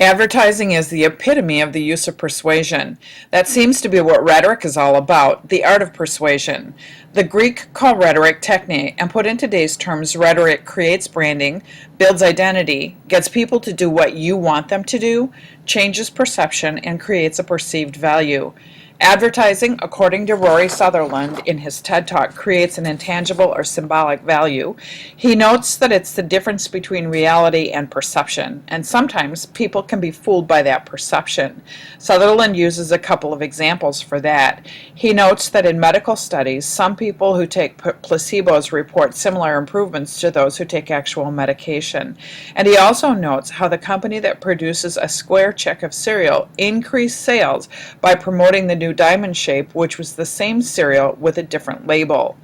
Advertising is the epitome of the use of persuasion. That seems to be what rhetoric is all about, the art of persuasion. The Greek call rhetoric technique, and put in today's terms, rhetoric creates branding, builds identity, gets people to do what you want them to do, changes perception, and creates a perceived value. Advertising, according to Rory Sutherland in his TED Talk, creates an intangible or symbolic value. He notes that it's the difference between reality and perception, and sometimes people can be fooled by that perception. Sutherland uses a couple of examples for that. He notes that in medical studies, some people who take placebos report similar improvements to those who take actual medication. And he also notes how the company that produces a square check of cereal increased sales by promoting the new diamond shape, which was the same cereal with a different label.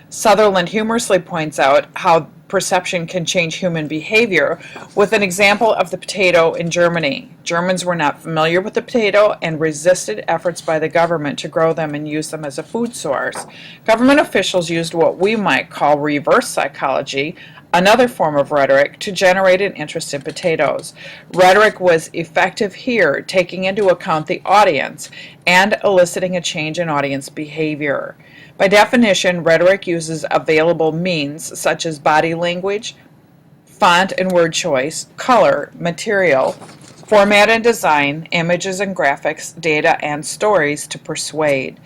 Sutherland humorously points out how perception can change human behavior with an example of the potato in Germany. Germans were not familiar with the potato and resisted efforts by the government to grow them and use them as a food source. Government officials used what we might call reverse psychology, another form of rhetoric, to generate an interest in potatoes. Rhetoric was effective here, taking into account the audience and eliciting a change in audience behavior. By definition, rhetoric uses available means such as body language, font and word choice, color, material, format and design, images and graphics, data and stories to persuade.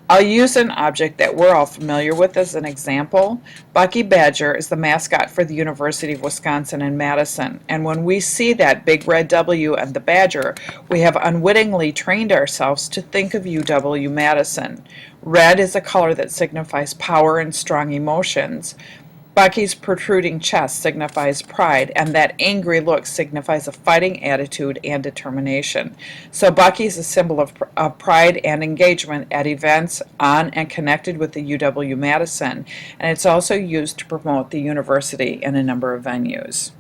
I'll use an object that we're all familiar with as an example. Bucky Badger is the mascot for the University of Wisconsin in Madison, and when we see that big red W and the badger, we have unwittingly trained ourselves to think of UW-Madison. Red is a color that signifies power and strong emotions. Bucky's protruding chest signifies pride, and that angry look signifies a fighting attitude and determination. So Bucky is a symbol of pride and engagement at events on and connected with the UW-Madison, and it's also used to promote the university in a number of venues.